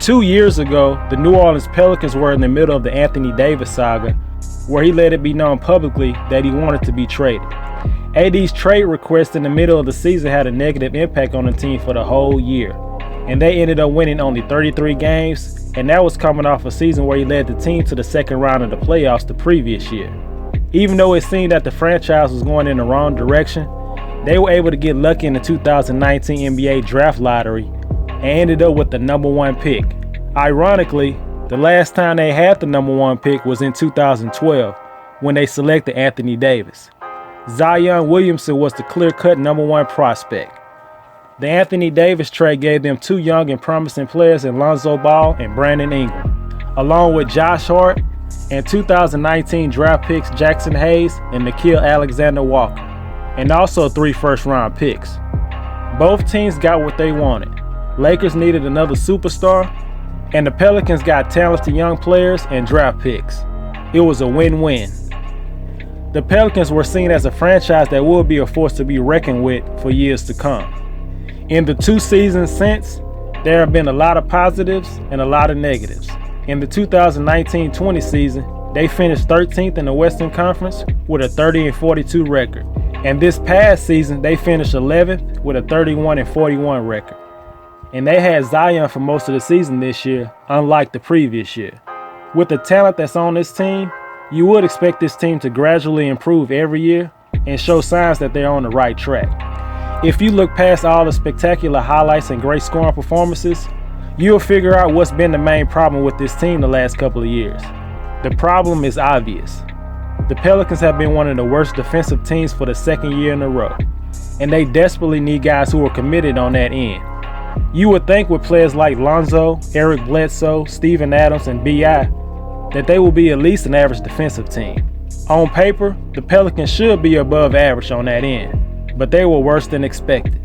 2 years ago, the New Orleans Pelicans were in the middle of the Anthony Davis saga, where he let it be known publicly that he wanted to be traded. AD's trade request in the middle of the season had a negative impact on the team for the whole year, and they ended up winning only 33 games, and that was coming off a season where he led the team to the second round of the playoffs the previous year. Even though it seemed that the franchise was going in the wrong direction, they were able to get lucky in the 2019 NBA draft lottery and ended up with the number 1 pick. Ironically, the last time they had the number 1 pick was in 2012 when they selected Anthony Davis. Zion Williamson was the clear-cut number 1 prospect. The Anthony Davis trade gave them 2 young and promising players in Lonzo Ball and Brandon Ingram, along with Josh Hart and 2019 draft picks Jackson Hayes and Nickeil Alexander-Walker, and also 3 first-round picks. Both teams got what they wanted. Lakers needed another superstar, and the Pelicans got talented young players and draft picks. It was a win-win. The Pelicans were seen as a franchise that will be a force to be reckoned with for years to come. In the 2 seasons since, there have been a lot of positives and a lot of negatives. In the 2019-20 season, they finished 13th in the Western Conference with a 30-42 record. And this past season, they finished 11th with a 31-41 record. And they had Zion for most of the season this year, unlike the previous year. With the talent that's on this team, you would expect this team to gradually improve every year and show signs that they're on the right track. If you look past all the spectacular highlights and great scoring performances, you'll figure out what's been the main problem with this team the last couple of years. The problem is obvious. The Pelicans have been one of the worst defensive teams for the second year in a row, and they desperately need guys who are committed on that end. You would think with players like Lonzo, Eric Bledsoe, Steven Adams, and B.I. that they will be at least an average defensive team. On paper, the Pelicans should be above average on that end, but they were worse than expected.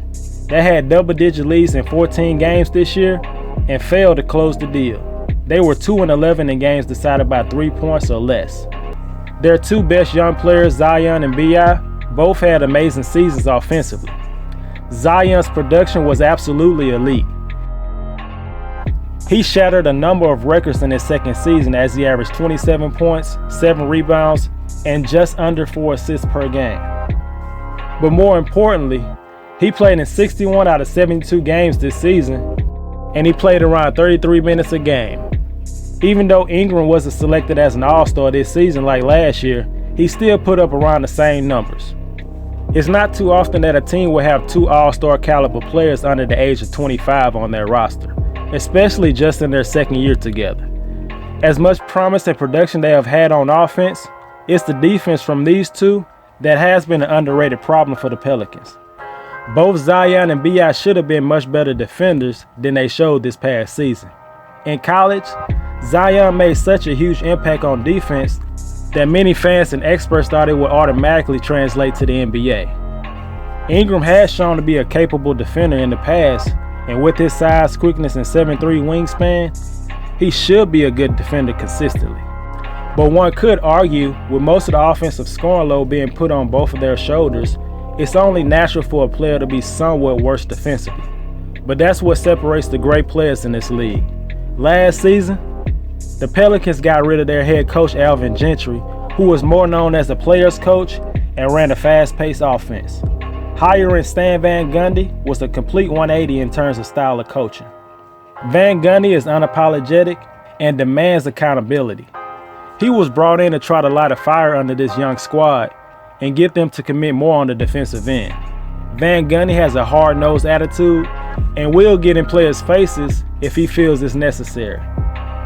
They had double-digit leads in 14 games this year and failed to close the deal. They were 2-11 in games decided by 3 points or less. Their 2 best young players, Zion and B.I., both had amazing seasons offensively. Zion's production was absolutely elite. He shattered a number of records in his second season as he averaged 27 points, 7 rebounds, and just under 4 assists per game. But more importantly, he played in 61 out of 72 games this season, and he played around 33 minutes a game. Even though Ingram wasn't selected as an All-Star this season like last year, he still put up around the same numbers. It's not too often that a team will have 2 All-Star caliber players under the age of 25 on their roster, especially just in their second year together. As much promise and production they have had on offense, it's the defense from these 2 that has been an underrated problem for the Pelicans. Both Zion and B.I. should have been much better defenders than they showed this past season. In college, Zion made such a huge impact on defense that many fans and experts thought it would automatically translate to the NBA. Ingram has shown to be a capable defender in the past, and with his size, quickness, and 7'3" wingspan, he should be a good defender consistently. But one could argue, with most of the offensive scoring load being put on both of their shoulders, it's only natural for a player to be somewhat worse defensively. But that's what separates the great players in this league. Last season, the Pelicans got rid of their head coach Alvin Gentry, who was more known as a player's coach and ran a fast-paced offense. Hiring Stan Van Gundy was a complete 180 in terms of style of coaching. Van Gundy is unapologetic and demands accountability. He was brought in to try to light a fire under this young squad and get them to commit more on the defensive end. Van Gundy has a hard-nosed attitude and will get in players' faces if he feels it's necessary.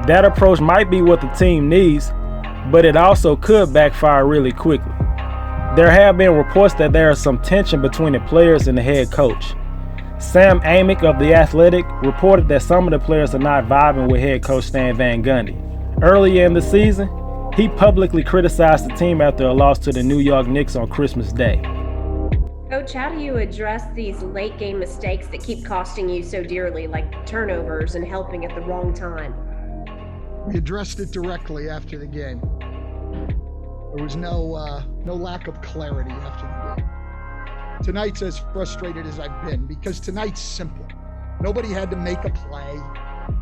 That approach might be what the team needs, but it also could backfire really quickly. There have been reports that there is some tension between the players and the head coach. Sam Amick of The Athletic reported that some of the players are not vibing with head coach Stan Van Gundy. Earlier in the season, he publicly criticized the team after a loss to the New York Knicks on Christmas Day. Coach, how do you address these late game mistakes that keep costing you so dearly, like turnovers and helping at the wrong time? We addressed it directly after the game. There was no lack of clarity after the game. Tonight's as frustrated as I've been because tonight's simple. Nobody had to make a play.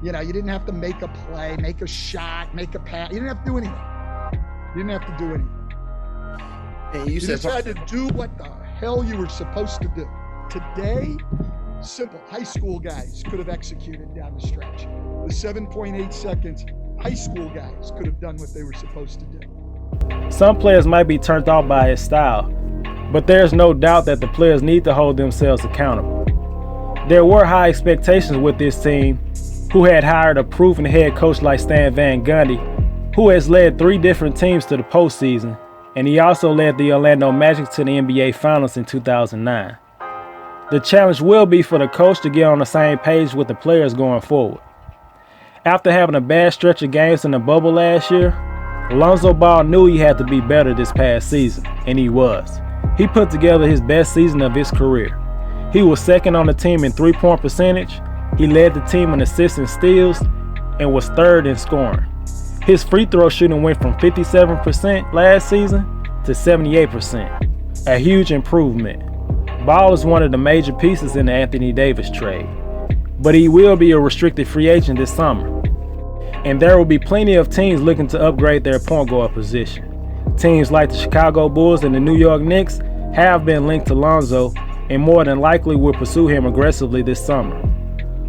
You know, you didn't have to make a play, make a shot, make a pass. You didn't have to do anything. You didn't have to do anything. And you just had to do what the hell you were supposed to do. Today, simple. High school guys could have executed down the stretch. The 7.8 seconds, high school guys could have done what they were supposed to do. Some players might be turned off by his style, but there's no doubt that the players need to hold themselves accountable. There were high expectations with this team, who had hired a proven head coach like Stan Van Gundy, who has led 3 different teams to the postseason, and he also led the Orlando Magic to the NBA Finals in 2009. The challenge will be for the coach to get on the same page with the players going forward. After having a bad stretch of games in the bubble last year, Lonzo Ball knew he had to be better this past season, and he was. He put together his best season of his career. He was second on the team in three-point percentage, he led the team in assists and steals, and was third in scoring. His free throw shooting went from 57% last season to 78%, a huge improvement. Ball is one of the major pieces in the Anthony Davis trade, but he will be a restricted free agent this summer. And there will be plenty of teams looking to upgrade their point guard position. Teams like the Chicago Bulls and the New York Knicks have been linked to Lonzo and more than likely will pursue him aggressively this summer.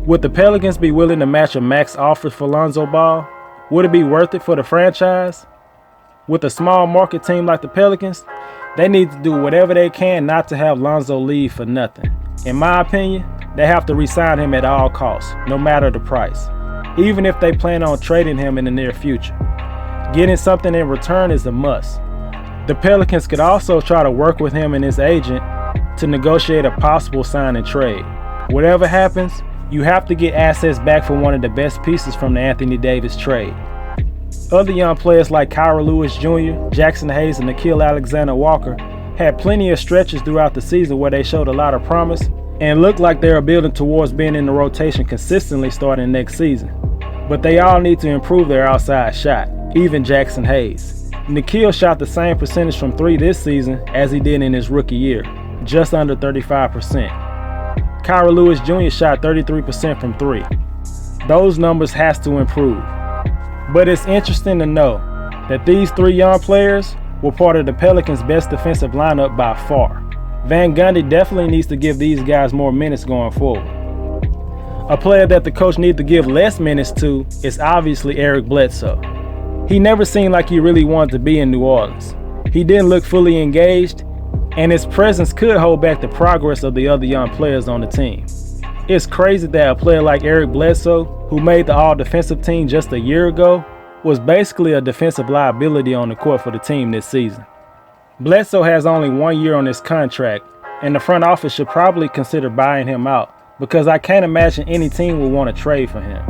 Would the Pelicans be willing to match a max offer for Lonzo Ball? Would it be worth it for the franchise? With a small market team like the Pelicans, they need to do whatever they can not to have Lonzo leave for nothing. In my opinion, they have to re-sign him at all costs, no matter the price, even if they plan on trading him in the near future. Getting something in return is a must. The Pelicans could also try to work with him and his agent to negotiate a possible sign and trade. Whatever happens, you have to get assets back for one of the best pieces from the Anthony Davis trade. Other young players like Kira Lewis Jr., Jackson Hayes, and Nickeil Alexander-Walker had plenty of stretches throughout the season where they showed a lot of promise and looked like they are building towards being in the rotation consistently starting next season. But they all need to improve their outside shot, even Jackson Hayes. Nickeil shot the same percentage from 3 this season as he did in his rookie year, just under 35%. Kira Lewis Jr. shot 33% from 3. Those numbers has to improve. But it's interesting to know that these 3 young players were part of the Pelicans' best defensive lineup by far. Van Gundy definitely needs to give these guys more minutes going forward. A player that the coach needs to give less minutes to is obviously Eric Bledsoe. He never seemed like he really wanted to be in New Orleans. He didn't look fully engaged, and his presence could hold back the progress of the other young players on the team. It's crazy that a player like Eric Bledsoe, who made the all-defensive team just a year ago, was basically a defensive liability on the court for the team this season. Bledsoe has only 1 year on his contract, and the front office should probably consider buying him out because I can't imagine any team would want to trade for him.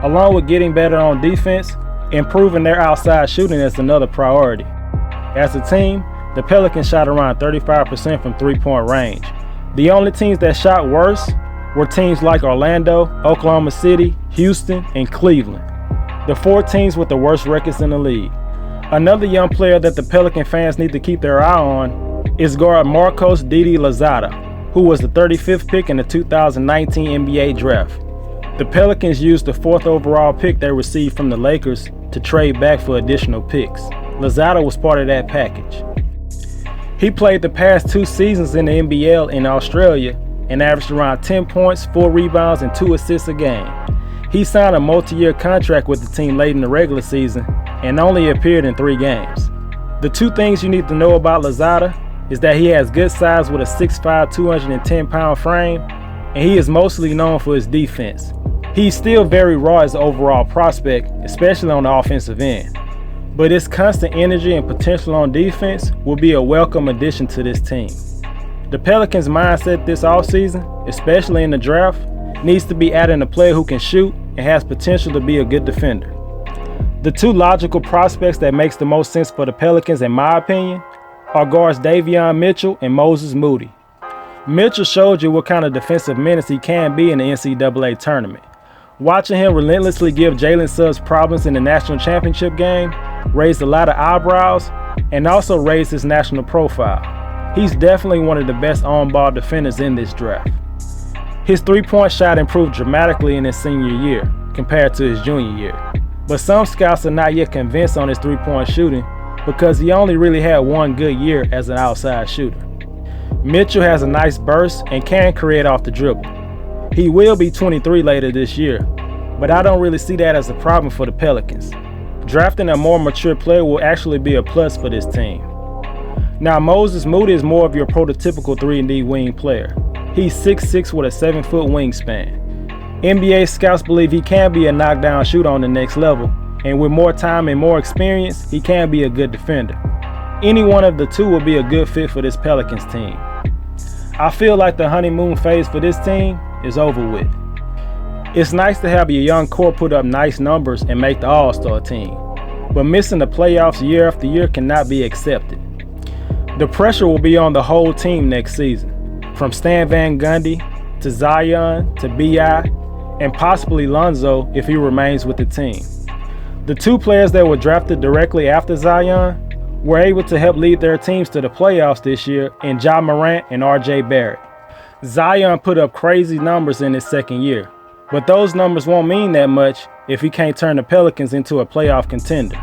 Along with getting better on defense, improving their outside shooting is another priority. As a team, the Pelicans shot around 35% from three-point range. The only teams that shot worse were teams like Orlando, Oklahoma City, Houston, and Cleveland, the 4 teams with the worst records in the league. Another young player that the Pelican fans need to keep their eye on is guard Marcos Didi Lozada, who was the 35th pick in the 2019 NBA draft. The Pelicans used the 4th overall pick they received from the Lakers to trade back for additional picks. Lozada was part of that package. He played the past 2 seasons in the NBL in Australia and averaged around 10 points, 4 rebounds, and 2 assists a game. He signed a multi-year contract with the team late in the regular season and only appeared in 3 games. The 2 things you need to know about Lozada is that he has good size with a 6'5", 210-pound frame, and he is mostly known for his defense. He's still very raw as an overall prospect, especially on the offensive end. But his constant energy and potential on defense will be a welcome addition to this team. The Pelicans' mindset this offseason, especially in the draft, needs to be adding a player who can shoot and has potential to be a good defender. The 2 logical prospects that makes the most sense for the Pelicans, in my opinion, are guards Davion Mitchell and Moses Moody. Mitchell showed you what kind of defensive menace he can be in the NCAA tournament. Watching him relentlessly give Jalen Suggs problems in the national championship game raised a lot of eyebrows and also raised his national profile. He's definitely one of the best on-ball defenders in this draft. His three-point shot improved dramatically in his senior year, compared to his junior year. But some scouts are not yet convinced on his three-point shooting because he only really had one good year as an outside shooter. Mitchell has a nice burst and can create off the dribble. He will be 23 later this year, but I don't really see that as a problem for the Pelicans. Drafting a more mature player will actually be a plus for this team. Now, Moses Moody is more of your prototypical 3-and-D wing player. He's 6'6" with a 7-foot wingspan. NBA scouts believe he can be a knockdown shooter on the next level, and with more time and more experience, he can be a good defender. Any one of the two will be a good fit for this Pelicans team. I feel like the honeymoon phase for this team is over with. It's nice to have your young core put up nice numbers and make the All-Star team, but missing the playoffs year after year cannot be accepted. The pressure will be on the whole team next season, from Stan Van Gundy to Zion to B.I., and possibly Lonzo if he remains with the team. The two players that were drafted directly after Zion were able to help lead their teams to the playoffs this year in Ja Morant and R.J. Barrett. Zion put up crazy numbers in his second year, but those numbers won't mean that much if he can't turn the Pelicans into a playoff contender.